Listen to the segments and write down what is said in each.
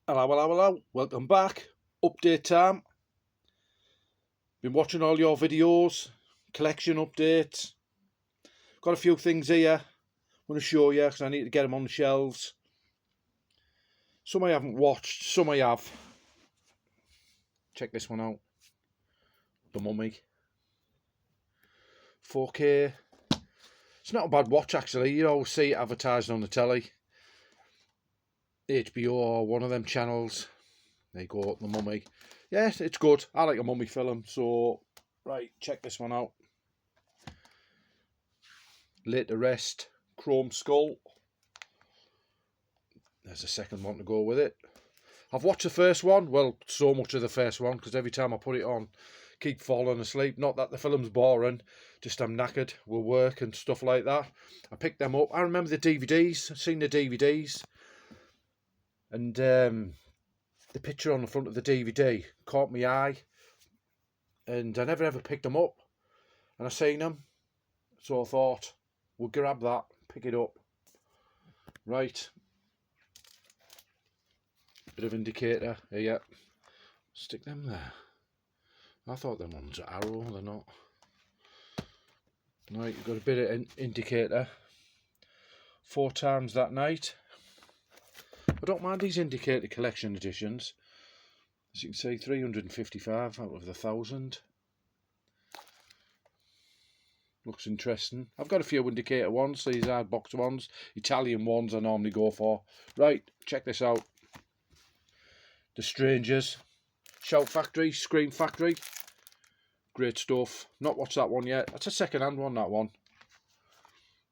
Hello, welcome back. Update time. Been watching all your videos, collection updates. Got a few things here I'm going to show you because I need to get them on the shelves. Some I haven't watched, some I have. Check this one out. The Mummy. 4K. It's not a bad watch actually. You always see it advertised on the telly. HBO or one of them channels. There you go, The Mummy. Yes, it's good. I like a mummy film. So, right, check this one out. Laid to Rest, chrome skull. There's a second one to go with it. I've watched the first one. Well, so much of the first one because every time I put it on, keep falling asleep. Not that the film's boring, just I'm knackered with work and stuff like that. I picked them up. I remember the DVDs. I've seen the DVDs. And the picture on the front of the DVD caught my eye. And I never ever picked them up. And I seen them. So I thought, we'll grab that, pick it up. Right. Bit of indicator here. Stick them there. I thought them ones are arrow, they're not. Right, you've got a bit of indicator. 4 times that night. I don't mind these indicator collection editions. As you can see, 355 out of the 1,000. Looks interesting. I've got a few indicator ones, these are box ones. Italian ones I normally go for. Right, check this out. The Strangers. Shout Factory, Scream Factory. Great stuff. Not watched that one yet. That's a second-hand one, that one.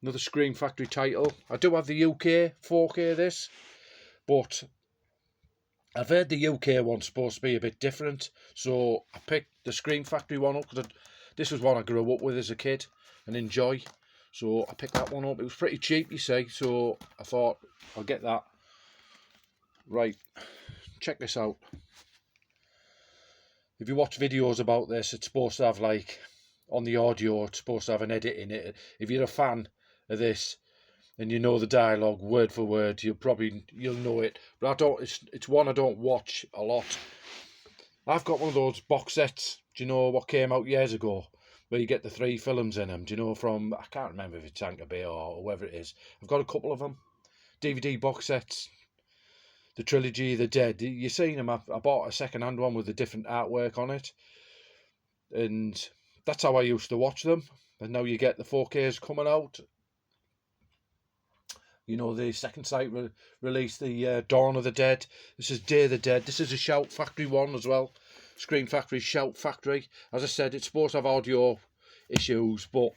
Another Scream Factory title. I do have the UK 4K this, but I've heard the UK one's supposed to be a bit different, so I picked the Scream Factory one up because this was one I grew up with as a kid and enjoy. So I picked that one up. It was pretty cheap, you see, so I thought I'll get that. Right, check this out. If you watch videos about this, it's supposed to have, like, on the audio, it's supposed to have an edit in it. If you're a fan of this and you know the dialogue word for word, you'll know it. But I don't. It's one I don't watch a lot. I've got one of those box sets. Do you know what came out years ago, where you get the 3 films in them? Do you know, from, I can't remember if it's Anchor Bay or whoever it is. I've got a couple of them. DVD box sets. The Trilogy of the Dead. You've seen them. I bought a second-hand one with a different artwork on it. And that's how I used to watch them. And now you get the 4Ks coming out. You know, the second site released the Dawn of the Dead. This is Day of the Dead. This is a Shout Factory one as well. Scream Factory, Shout Factory. As I said, it's supposed to have audio issues, but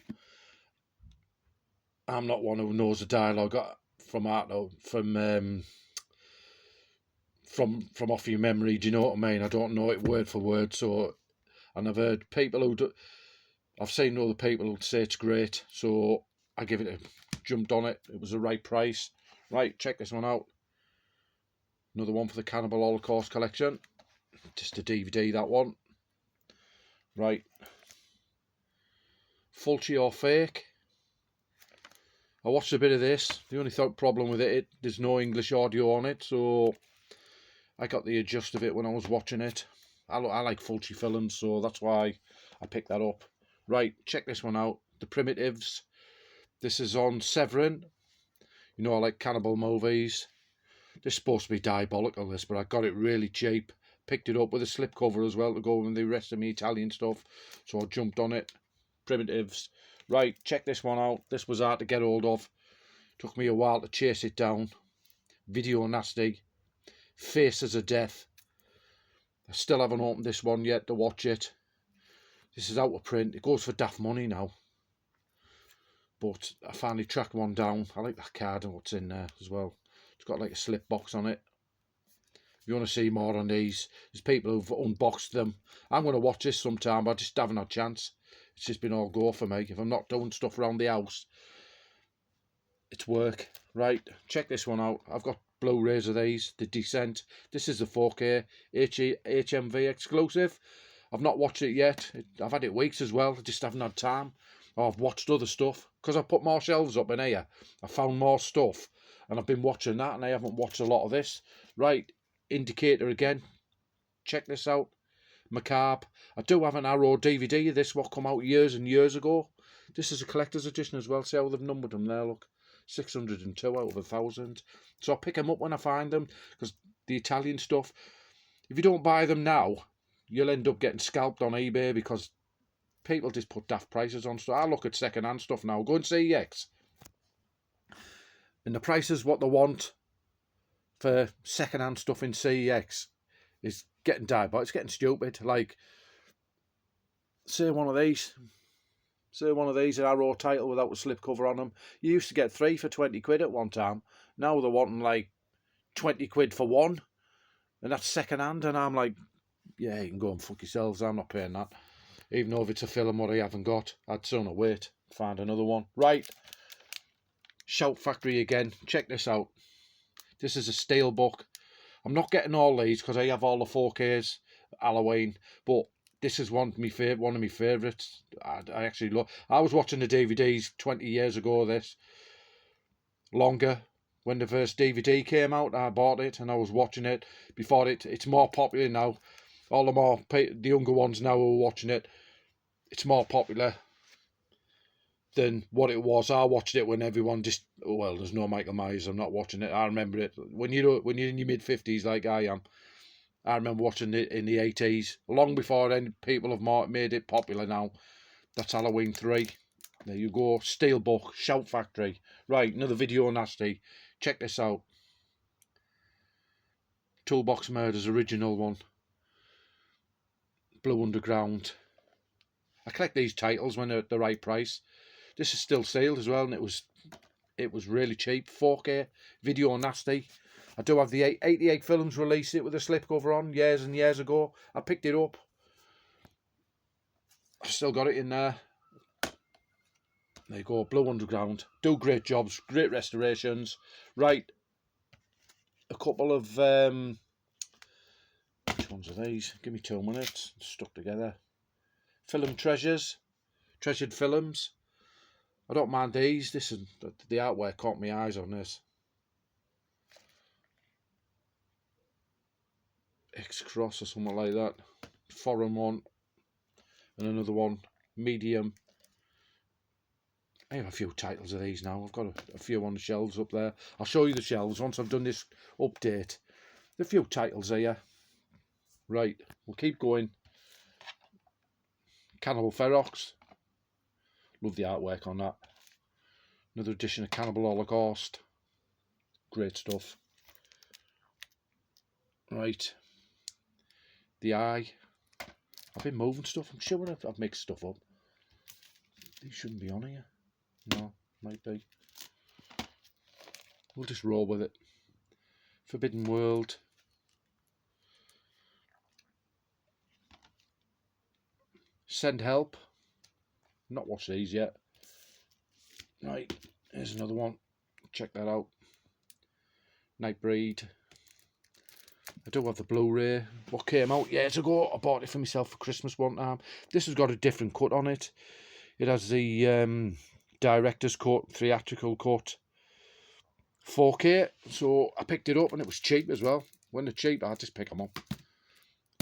I'm not one who knows the dialogue from off your memory. Do you know what I mean? I don't know it word for word. So, and I've heard people I've seen other people who say it's great. So I jumped on it. It was the right price. Right, check this one out. Another one for the Cannibal Holocaust collection. Just a DVD, that one. Right. Fulci or Fake. I watched a bit of this. The only problem with it, there's no English audio on it, so I got the adjust of it when I was watching it. I like Fulci films, so that's why I picked that up. Right, check this one out. The Primitives. This is on Severin. You know, I like cannibal movies. This is supposed to be diabolical, this, but I got it really cheap. Picked it up with a slipcover as well to go with the rest of my Italian stuff. So I jumped on it. Primitives. Right, check this one out. This was hard to get hold of. Took me a while to chase it down. Video Nasty. Faces of Death. I still haven't opened this one yet to watch it. This is out of print. It goes for daft money now. But I finally tracked one down. I like that card and what's in there as well. It's got like a slip box on it. If you want to see more on these, there's people who've unboxed them. I'm going to watch this sometime, but I just haven't had a chance. It's just been all go for me. If I'm not doing stuff around the house, it's work. Right, check this one out. I've got Blu-rays of these. The Descent. This is the 4K HMV exclusive. I've not watched it yet. I've had it weeks as well. I just haven't had time. I've watched other stuff because I put more shelves up in here. I found more stuff and I've been watching that, and I haven't watched a lot of this. Right, indicator again. Check this out. Macabre. I do have an Arrow DVD of this, what come out years and years ago. This is a collector's edition as well. See how they've numbered them there, look. 602 out of 1,000. So I'll pick them up when I find them, because the Italian stuff, if you don't buy them now, you'll end up getting scalped on eBay, because people just put daft prices on stuff. I look at second-hand stuff now. Go and see CEX. And the prices what they want for second-hand stuff in CEX is getting but it's getting stupid. Like, say one of these, an Arrow title without a slipcover on them. You used to get 3 for 20 quid at one time. Now they're wanting like 20 quid for one, and that's second hand. And I'm like, yeah, you can go and fuck yourselves. I'm not paying that. Even though if it's a film what I haven't got, I'd sooner wait, find another one. Right, Shout Factory again. Check this out. This is a steelbook. I'm not getting all these because I have all the 4Ks Halloween, but this is one of my favourites. I actually love. I was watching the DVDs 20 years ago. This longer when the first DVD came out. I bought it and I was watching it before it. It's more popular now. All the younger ones now are watching it. It's more popular than what it was. I watched it when everyone just, well, there's no Michael Myers, I'm not watching it. I remember it when you're in your mid-50s like I am. I remember watching it in the 80s, long before any people have made it popular now. That's Halloween 3. There you go, steelbook, Shout Factory. Right, another video nasty. Check this out. Toolbox Murders original one. Blue Underground. I collect these titles when they're at the right price. This is still sealed as well, and it was really cheap. 4K video nasty. I do have the 88 films released it with a slipcover on years and years ago. I picked it up. I still got it in there. There you go, Blue Underground. Do great jobs, great restorations. Right, a couple of which ones are these? Give me 2 minutes. Stuck together. Film treasures, treasured films. I don't mind these. This is the artwork caught my eyes on this. X-Cross or something like that. Foreign one. And another one. Medium. I have a few titles of these now. I've got a few on the shelves up there. I'll show you the shelves once I've done this update. There's a few titles here. Right, we'll keep going. Cannibal Ferox. Love the artwork on that. Another edition of Cannibal Holocaust. Great stuff. Right. The Eye. I've been moving stuff. I'm sure I've mixed stuff up. These shouldn't be on here. No, might be. We'll just roll with it. Forbidden World. Send Help. Not watched these yet. Right, here's another one. Check that out. Nightbreed. I do have the Bluray. What came out years ago. I bought it for myself for Christmas one time. This has got a different cut on it. It has the director's cut, theatrical cut, 4K. So I picked it up and it was cheap as well. When they're cheap, I just pick them up.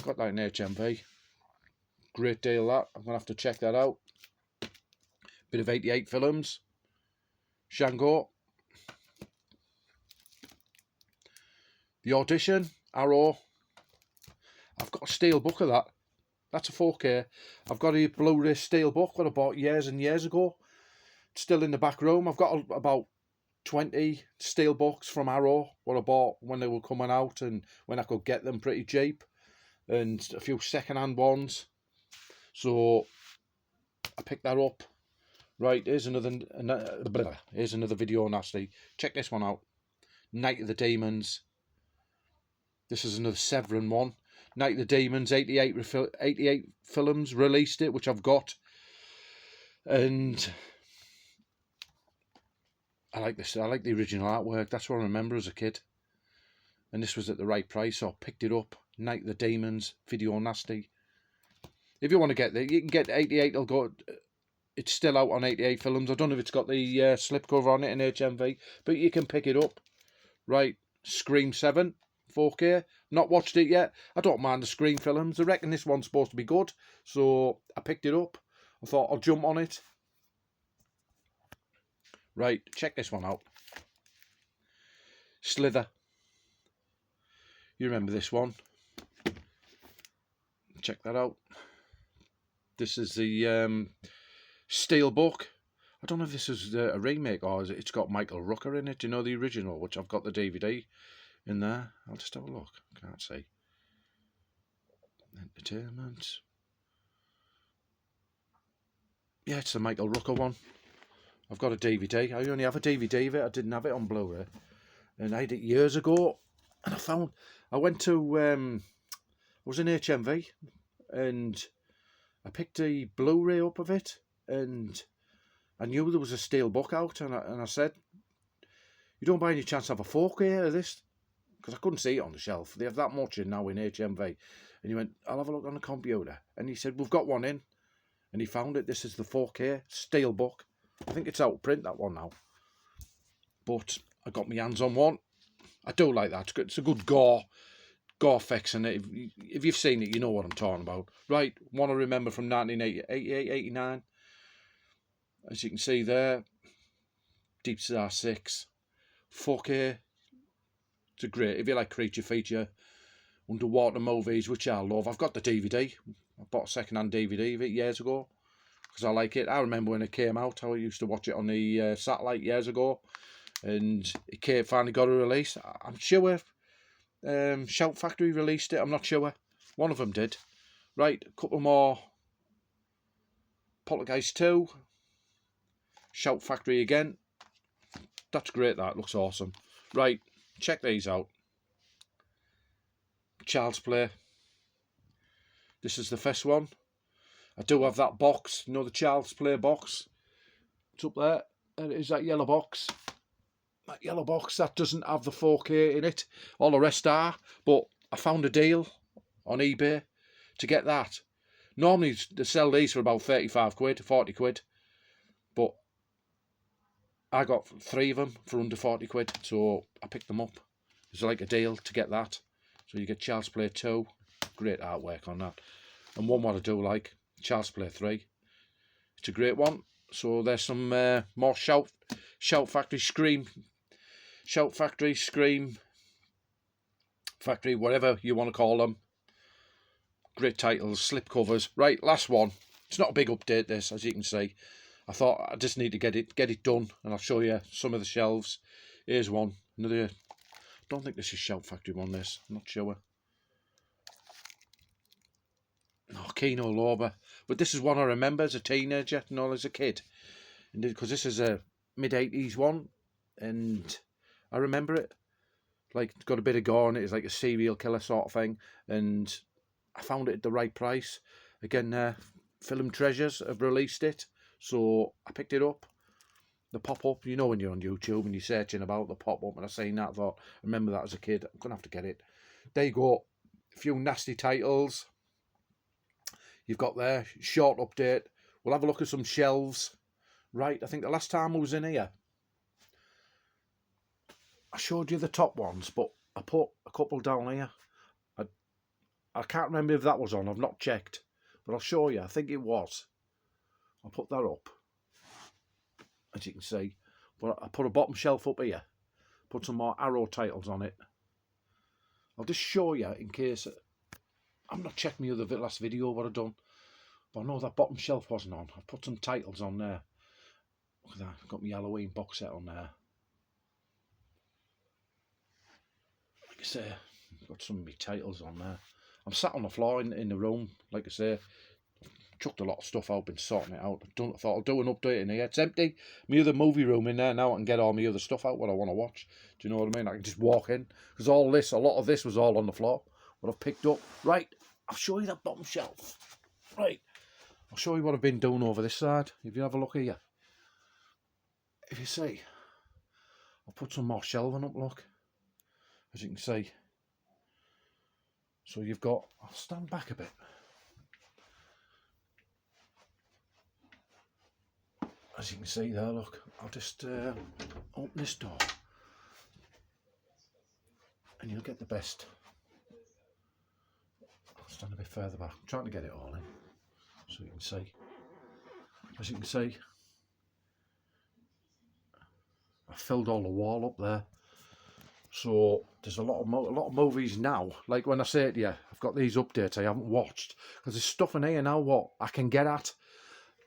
Got that in HMV. Great deal that. I'm going to have to check that out. Bit of 88 films. Shango. The Audition. Arrow. I've got a steel book of that. That's a 4K. I've got a Bluray steel book that I bought years and years ago. It's still in the back room. I've got about 20 steel books from Arrow what I bought when they were coming out and when I could get them pretty cheap. And a few second-hand ones. So I picked that up. Right, here's another video nasty. Check this one out. Night of the Demons. This is another Severin one. Night of the Demons, 88 films released it, which I've got. And I like this. I like the original artwork. That's what I remember as a kid. And this was at the right price, so I picked it up. Night of the Demons, video nasty. If you want to get there, you can get 88. It'll go. It's still out on 88 films. I don't know if it's got the slipcover on it in HMV, but you can pick it up. Right, Scream 7, 4K. Not watched it yet. I don't mind the screen films. I reckon this one's supposed to be good, so I picked it up. I thought I'll jump on it. Right, check this one out. Slither. You remember this one? Check that out. This is the Steelbook. I don't know if this is a remake or it's got Michael Rooker in it. Do you know the original, which I've got the DVD in there? I'll just have a look. Can't see. Entertainment. Yeah, it's the Michael Rooker one. I've got a DVD. I only have a DVD of it. I didn't have it on Blu-ray. And I had it years ago. And I went to, I was in HMV. And I picked a Blu-ray up of it. And I knew there was a Steelbook out. And I said, you don't by any chance have a 4K of this? Because I couldn't see it on the shelf. They have that much in now in HMV. And he went, I'll have a look on the computer. And he said, we've got one in. And he found it. This is the 4K Steelbook. I think it's out of print, that one now. But I got my hands on one. I do like that. It's a good gore fix in it. If you've seen it, you know what I'm talking about. Right, one I remember from 1988, 89. As you can see there, Deep Star 6. 4K. It's a great, if you like creature feature, underwater movies, which I love. I've got the DVD. I bought a second-hand DVD of it years ago. Because I like it. I remember when it came out, how I used to watch it on the satellite years ago, and it finally got a release. I'm sure Shout Factory released it. I'm not sure. One of them did. Right, a couple more. Poltergeist 2. Shout Factory again. That's great. That looks awesome. Right, check these out. Child's Play. This is the first one. I do have that box, you know, the Child's Play box. It's up there. There it is, that yellow box. That yellow box, that doesn't have the 4K in it. All the rest are. But I found a deal on eBay to get that. Normally, they sell these for about 35 quid, 40 quid. But I got 3 of them for under 40 quid. So I picked them up. It's like a deal to get that. So you get Child's Play 2. Great artwork on that. And one what I do like. Child's Play 3. It's a great one. So there's some more Shout Factory, Scream, Factory, whatever you want to call them. Great titles, slip covers. Right, last one. It's not a big update, this, as you can see. I thought I just need to get it done, and I'll show you some of the shelves. Here's one. Another. I don't think this is Shout Factory one. This, I'm not sure. Oh, Kino Lorber. But this is one I remember as a teenager, not as a kid. Because this is a mid-80s one. And I remember it. Like, it's got a bit of gore in it. It's like a serial killer sort of thing. And I found it at the right price. Again, Film Treasures have released it. So I picked it up. The pop-up, you know when you're on YouTube and you're searching about the pop-up. And I seen that, I thought, I remember that as a kid. I'm going to have to get it. There you go. A few nasty titles. You've got there, short update. We'll have a look at some shelves. Right, I think the last time I was in here, I showed you the top ones, but I put a couple down here. I can't remember if that was on, I've not checked. But I'll show you, I think it was. I'll put that up, as you can see. But I put a bottom shelf up here. Put some more Arrow titles on it. I'll just show you in case... I'm not checking the other last video what I've done, but I know that bottom shelf wasn't on. I've put some titles on there. Look at that, I've got my Halloween box set on there. Like I say, I've got some of my titles on there. I'm sat on the floor in the room, like I say. I've chucked a lot of stuff out, been sorting it out. I thought I'll do an update in here. It's empty. My other movie room in there now, I can get all my other stuff out what I want to watch. Do you know what I mean? I can just walk in. Because a lot of this was all on the floor. What I've picked up. Right, I'll show you that bottom shelf. Right, I'll show you what I've been doing over this side. If you have a look here. If you see, I'll put some more shelving up, look. As you can see. So you've got, I'll stand back a bit. As you can see there, look. I'll just open this door. and you'll get the best. I'll stand a bit further back. I'm trying to get it all in so you can see. As you can see, I filled all the wall up there. So there's a lot of movies now. Like when I say to you, I've got these updates I haven't watched, because there's stuff in here now what I can get at,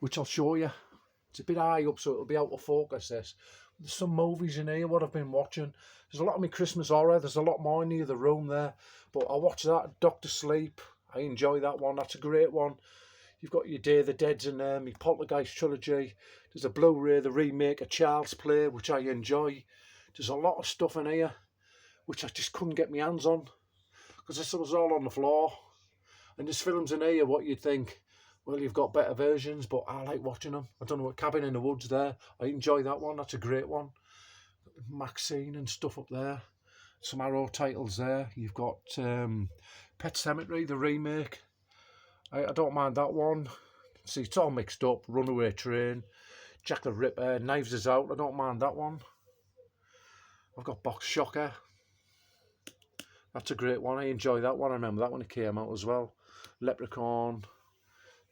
which I'll show you. It's a bit high up, so it'll be out of focus. There's some movies in here what I've been watching. There's a lot of my Christmas horror. There's a lot more in the other room there, but I watch that. Doctor Sleep, I enjoy that one. That's a great one. You've got your Day of the Dead's in there, my Poltergeist trilogy. There's a Blu-ray, the remake of Child's Play, which I enjoy. There's a lot of stuff in here which I just couldn't get my hands on, because this was all on the floor. And there's films in here what you'd think, well, you've got better versions, but I like watching them. I don't know what, Cabin in the Woods there, I enjoy that one. That's a great one. Maxine and stuff up there. Some Arrow titles there. You've got Pet Sematary, the remake. I don't mind that one. See, it's all mixed up. Runaway Train, Jack the Ripper, Knives Is Out. I don't mind that one. I've got Box Shocker. That's a great one. I enjoy that one. I remember that when it came out as well. Leprechaun.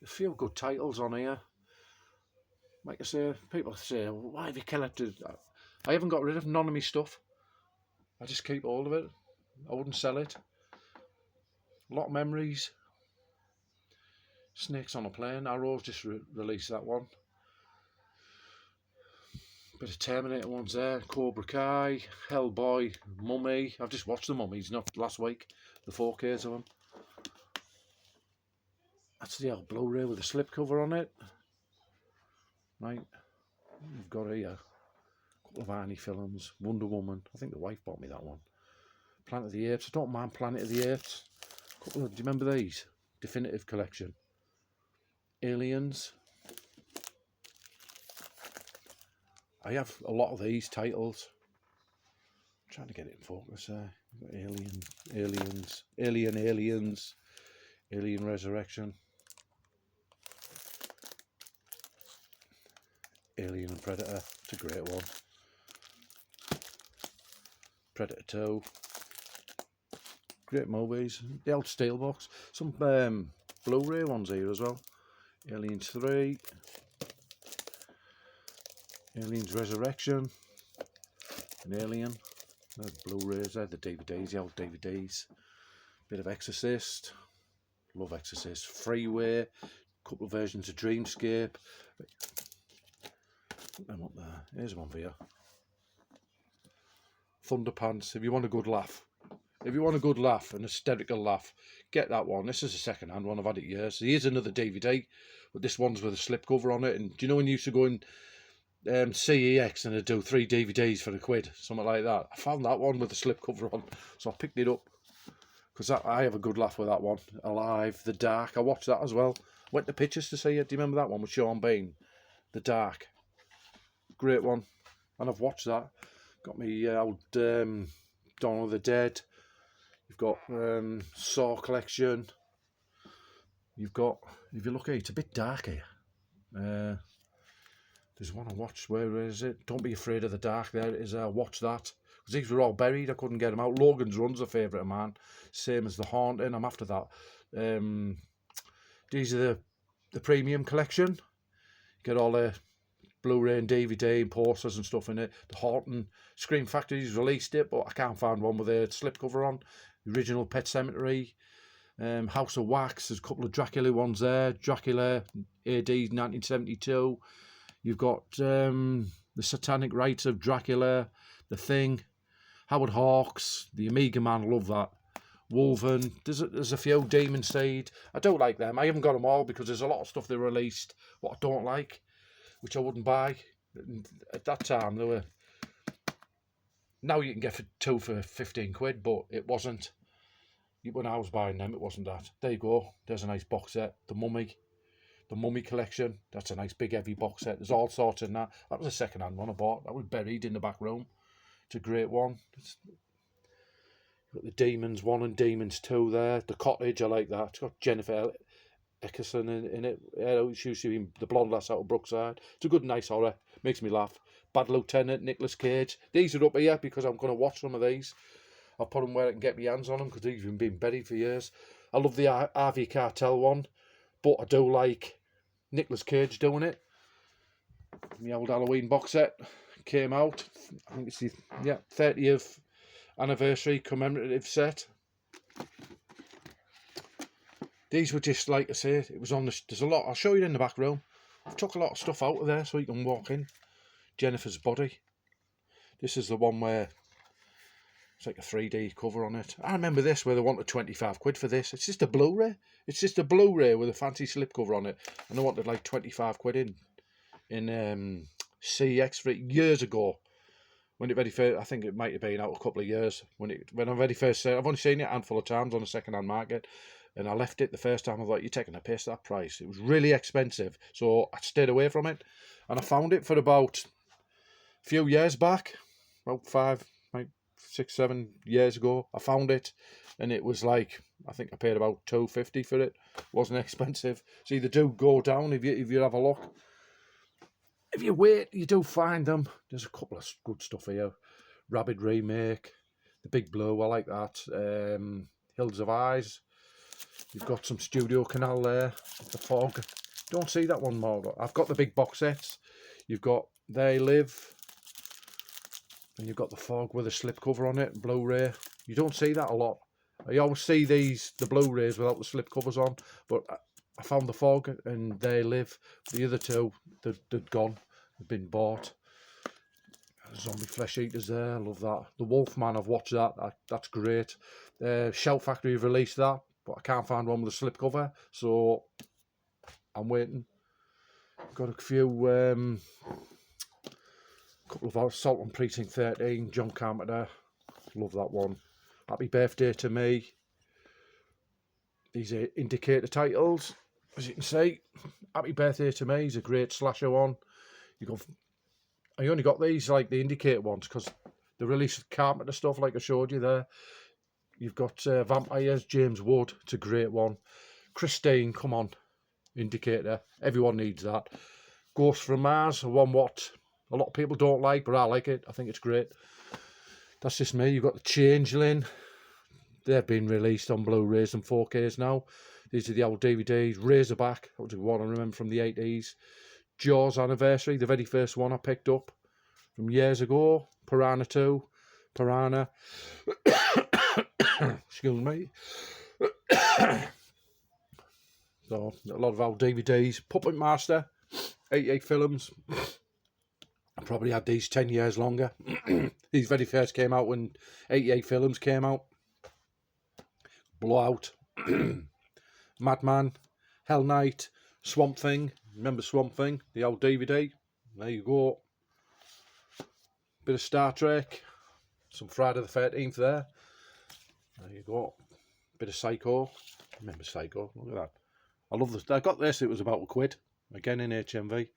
A few good titles on here. Like I say, people say, why have you collected? I haven't got rid of none of my stuff. I just keep all of it. I wouldn't sell it. A lot of memories. Snakes on a Plane. Arrow's just released that one. Bit of Terminator ones there. Cobra Kai, Hellboy, Mummy. I've just watched the Mummies, not last week. The 4Ks of them. That's the old Blu-ray with a slipcover on it. Right. We've got here a couple of Arnie films. Wonder Woman. I think the wife bought me that one. Planet of the Apes. I don't mind Planet of the Apes. Do you remember these? Definitive Collection. Aliens. I have a lot of these titles. I'm trying to get it in focus there. Aliens, Alien Resurrection, Alien and Predator. It's a great one. Predator 2. Great movies. The old steelbox. Some Blu-ray ones here as well. Aliens 3. Aliens Resurrection, an Alien, the Blu-rays there, the DVDs, the old DVDs, bit of Exorcist, love Exorcist, Freeway, couple of versions of Dreamscape. Put them up there. Here's one for you. Thunderpants. If you want a good laugh, an hysterical laugh, get that one. This is a second-hand one. I've had it years. Here's another DVD, but this one's with a slipcover on it. And do you know when you used to go in CEX and they'd do 3 DVDs for £1, something like that? I found that one with a slipcover on, so I picked it up because I have a good laugh with that one. Alive, The Dark. I watched that as well. Went to pictures to see it. Do you remember that one with Sean Bean? The Dark. Great one. And I've watched that. Got me old Dawn of the Dead. You've got Saw collection. You've got, if you look here, it's a bit dark here. There's one I watched. Where is it? Don't Be Afraid of the Dark. There it is. I watched that. Because these were all buried. I couldn't get them out. Logan's Run's a favourite of mine. Same as The Haunting. I'm after that. These are the premium collection. Get all the Blu-ray and DVD and posters and stuff in it. The Haunting. Scream Factory's released it, but I can't find one with a slipcover on. The original Pet Sematary. House of Wax. There's a couple of Dracula ones there. Dracula AD 1972. You've got the Satanic Rites of Dracula, The Thing, Howard Hawks, the Amiga Man, love that. Wolven, there's a few, Demon Seed. I don't like them. I haven't got them all because there's a lot of stuff they released what I don't like, which I wouldn't buy. At that time, they were... Now you can get 2 for £15, but it wasn't. When I was buying them, it wasn't that. There you go. There's a nice box set. The Mummy collection. That's a nice big heavy box set. There's all sorts in that. That was a second-hand one I bought. That was buried in the back room. It's a great one. Got the Demons 1 and Demons 2 there. The Cottage, I like that. It's got Jennifer Eckerson in it. She used to be the blonde lass out of Brookside. It's a good, nice horror. Makes me laugh. Bad Lieutenant, Nicolas Cage. These are up here because I'm going to watch some of these. I'll put them where I can get my hands on them because they've been buried for years. I love the RV Cartel one, but I do like Nicolas Cage doing it. My old Halloween box set came out. I think it's the 30th anniversary commemorative set. These were just, like I say, it was on the, there's a lot, I'll show you in the back room. I've took a lot of stuff out of there so you can walk in. Jennifer's body. This is the one where it's like a 3D cover on it. I remember this where they wanted 25 quid for this. It's just a Blu-ray. It's just a Blu-ray with a fancy slipcover on it. And they wanted like 25 quid in CX for it years ago. When it very first, I think it might have been out a couple of years. When I very first said, I've only seen it a handful of times on the second-hand market. And I left it the first time. I thought, you're taking a piss, that price. It was really expensive. So I stayed away from it. And I found it for about a few years back. About 5, like 6, 7 years ago. I found it. And it was like, I think I paid about $2.50 for it. Wasn't expensive. So they do go down if you have a look. If you wait, you do find them. There's a couple of good stuff here. Rabid Remake. The Big Blue, I like that. Hills of Eyes. You've got some Studio Canal there. The Fog. Don't see that one more. I've got the big box sets. You've got They Live. And you've got The Fog with a slipcover on it. Blu-ray. You don't see that a lot. I always see the Blu-rays without the slipcovers on. But I found The Fog and They Live. The other two, they're gone. They've been bought. Zombie Flesh Eaters there. I love that. The Wolfman, I've watched that. That's great. Shout Factory have released that. But I can't find one with a slipcover, so I'm waiting. Got a few, couple of Assault on Precinct 13, John Carpenter, love that one. Happy Birthday to Me. These are indicator titles, as you can see. Happy Birthday to Me is a great slasher one. I only got these, like the indicator ones, because the release of Carpenter stuff, like I showed you there. You've got Vampires, James Wood, it's a great one. Christine, come on, indicator, everyone needs that. Ghost from Mars, one what a lot of people don't like, but I like it, I think it's great. That's just me. You've got the Changeling, they've been released on Blu-rays and 4Ks now. These are the old DVDs. Razorback, that was one I remember from the 80s. Jaws Anniversary, the very first one I picked up from years ago. Piranha 2, Piranha. Excuse me. So, a lot of old DVDs. Puppet Master, 88 films. I probably had these 10 years longer. These very first came out when 88 films came out. Blowout. Madman. Hell Night. Swamp Thing. Remember Swamp Thing? The old DVD. There you go. Bit of Star Trek. Some Friday the 13th there. There you go. Bit of Psycho. Remember Psycho? Look at that. I love this. I got this. It was about £1. Again in HMV.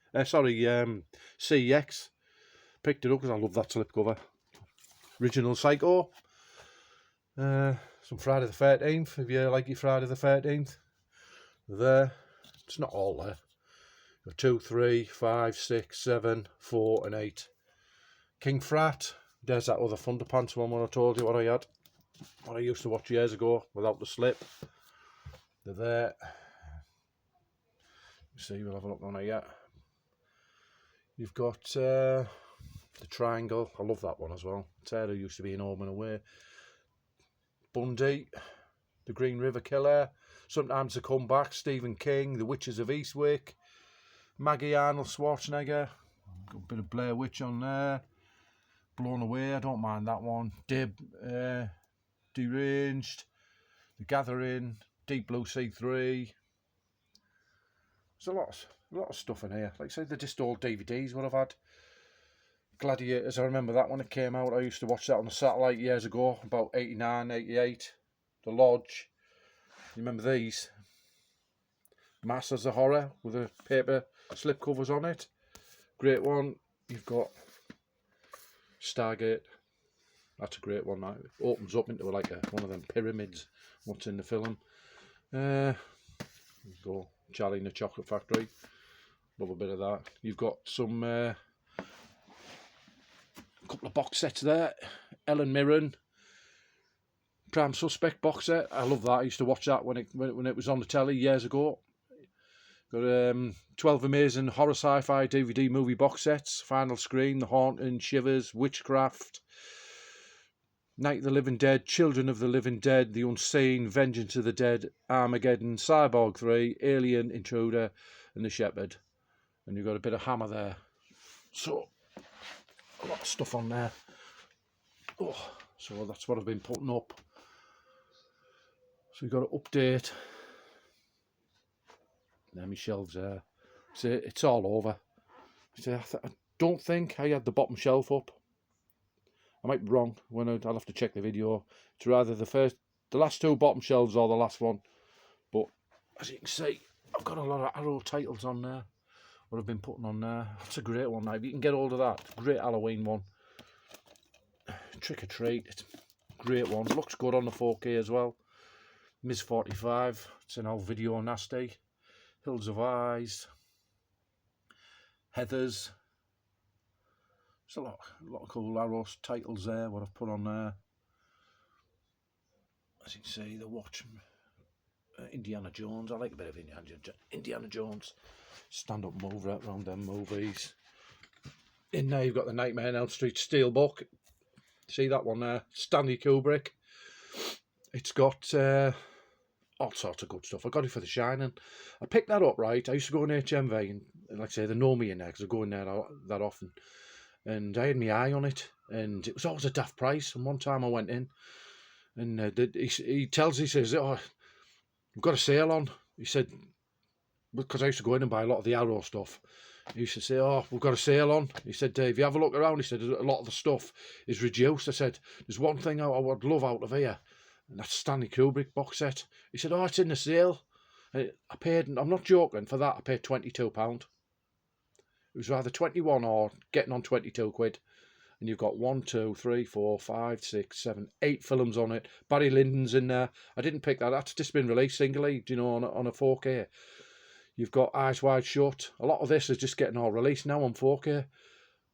CEX. Picked it up because I love that slipcover. Original Psycho. Some Friday the 13th. If you like your Friday the 13th. There. It's not all there. 2, 3, 5, 6, 7, 4 and 8. King Frat. There's that other Thunderpants one when I told you what I had. What I used to watch years ago without the slip. They're there. See, we'll have a look on it yet. You've got the Triangle. I love that one as well. Terror used to be in Home and Away. Bundy. The Green River Killer. Sometimes They Come Back. Stephen King. The Witches of Eastwick. Maggie Arnold Schwarzenegger. Got a bit of Blair Witch on there. Blown Away. I don't mind that one. Deranged. The Gathering. Deep Blue Sea 3. There's a lot of stuff in here. Like I said, they're just all DVDs what I've had. Gladiators, I remember that when it came out. I used to watch that on the satellite years ago, about 89, 88. The Lodge. You remember these? Masters of Horror with the paper slip covers on it. Great one. You've got Stargate. That's a great one. That opens up into like one of them pyramids. What's in the film? There you go. Charlie and the Chocolate Factory. Love a bit of that. You've got some couple of box sets there. Ellen Mirren. Prime Suspect box set. I love that. I used to watch that when it was on the telly years ago. Got 12 amazing horror sci-fi DVD movie box sets. Final Scream, The Haunting, Shivers, Witchcraft, Night of the Living Dead, Children of the Living Dead, The Unseen, Vengeance of the Dead, Armageddon, Cyborg 3, Alien, Intruder, and The Shepherd. And you've got a bit of Hammer there. So, a lot of stuff on there. Oh, so that's what I've been putting up. So we've got to update. There my shelves there. So it's all over. So I don't think I had the bottom shelf up. I might be wrong. I'll have to check the video. It's rather the last two bottom shelves or the last one. But as you can see, I've got a lot of Arrow titles on there. What I've been putting on there. That's a great one now. If you can get hold of that, great Halloween one. Trick or Treat. It's a great one. Looks good on the 4K as well. Ms 45. It's an old video nasty. Hills of Eyes, Heathers. There's a lot of cool Arrow titles there, what I've put on there. As you can see, the watch Indiana Jones. I like a bit of Indiana Jones. Stand-up movie around them movies. In there you've got the Nightmare on Elm Street Steelbook. See that one there? Stanley Kubrick. It's got all sorts of good stuff. I got it for The Shining. I picked that up, right? I used to go in HMV, and like I say, they know me in there because I go in there that often. And I had my eye on it, and it was always a daft price. And one time I went in, and he says, oh, we've got a sale on. He said, because I used to go in and buy a lot of the Arrow stuff. He used to say, oh, we've got a sale on. He said, if you have a look around, he said, a lot of the stuff is reduced. I said, there's one thing I would love out of here. And that's Stanley Kubrick box set. He said, oh, it's in the sale. I paid, I'm not joking, for that I paid £22. It was either 21 or getting on 22 quid. And you've got 1, 2, 3, 4, 5, 6, 7, 8 films on it. Barry Lyndon's in there. I didn't pick that. That's just been released singly, you know, on a 4K. You've got Eyes Wide Shut. A lot of this is just getting all released now on 4K.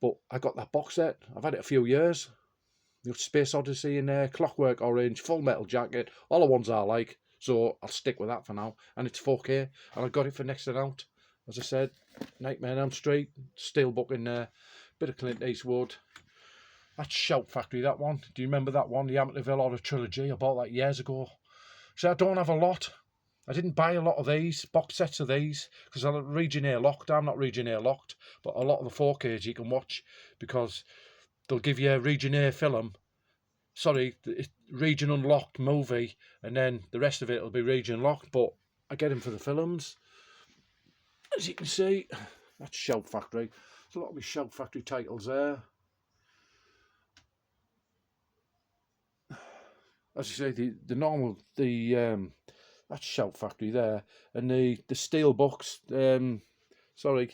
But I got that box set. I've had it a few years. You've got Space Odyssey in there, Clockwork Orange, Full Metal Jacket, all the ones I like. So I'll stick with that for now. And it's 4K. And I got it for next to out. As I said, Nightmare on Elm Street, Steelbook in there, bit of Clint Eastwood. That's Shout Factory, that one. Do you remember that one? The Amityville Horror Trilogy. I bought that years ago. So I don't have a lot. I didn't buy a lot of these, box sets of these, because I'm region A locked. I'm not region A locked, but a lot of the 4Ks you can watch because they'll give you a region A film, region unlocked movie, and then the rest of it will be region locked, but I get them for the films. As you can see, that's Shout Factory. There's a lot of my Shout Factory titles there. As you say, the normal, that's Shout Factory there, and the steel books. Sorry,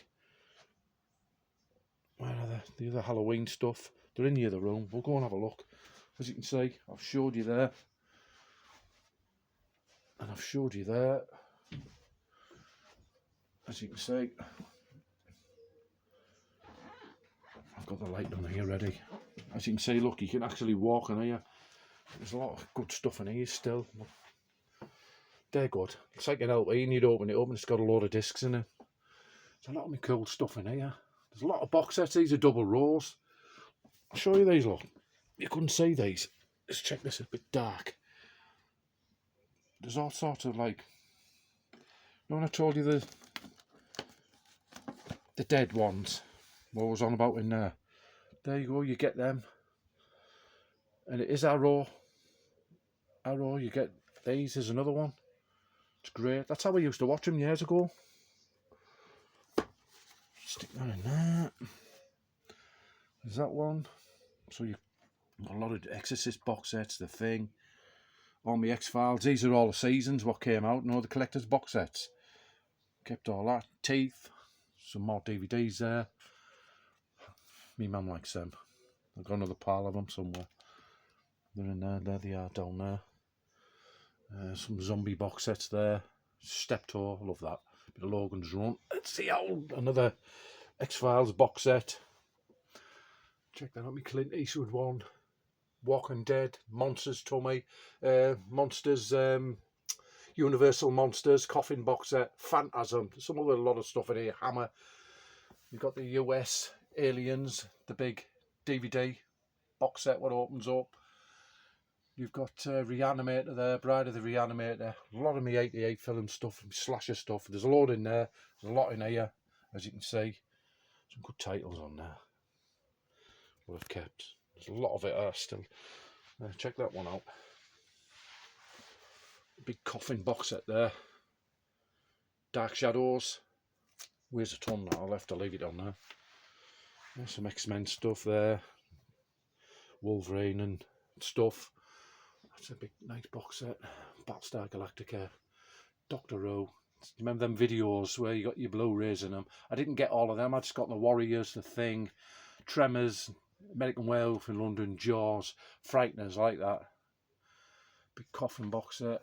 where are the other Halloween stuff? They're in the other room. We'll go and have a look. As you can see, I've showed you there, and I've showed you there. As you can see, I've got the light on here ready. As you can see, look, you can actually walk in here. There's a lot of good stuff in here still. They're good. It's like an LP and you'd open it up and it's got a load of discs in it. There's a lot of cool stuff in here. There's a lot of box sets. These are double rows. I'll show you these, look. You couldn't see these. Let's check this, a bit dark. There's all sorts of like... You know when I told you the dead ones? What was on about in there? There you go, you get them. And it is Arrow. Arrow, you get these. There's another one. It's great. That's how I used to watch them years ago. Stick that in there. There's that one. So you've got a lot of Exorcist box sets, The Thing, all my X-Files. These are all the seasons, what came out, and all the collector's box sets. Kept all that. Teeth. Some more DVDs there. Me mum likes them. I've got another pile of them somewhere. They're in there. There they are, down there. Some zombie box sets there. Steptoe, love that. Bit of Logan's Run. Let's see another X-Files box set. Check that out, my Clint Eastwood one. Walking Dead, Monsters Tummy, Monsters, Universal Monsters, Coffin box set, Phantasm, some other lot of stuff in here, Hammer. You've got the US Aliens, the big DVD box set what opens up. You've got Reanimator there, Bride of the Reanimator. A lot of me 88 film stuff, slasher stuff. There's a load in there. There's a lot in here, as you can see. Some good titles on there. What I've kept. There's a lot of it still. Check that one out. Big Coffin box set there. Dark Shadows. Weighs a ton now. I'll have to leave it on there. There's some X-Men stuff there. Wolverine and stuff. That's a big nice box set. Battlestar Galactica, Doctor Who. Remember them videos where you got your Blu-rays in them? I didn't get all of them. I just got the Warriors, The Thing, Tremors, American Werewolf in London, Jaws, Frighteners, like that. Big Coffin box set.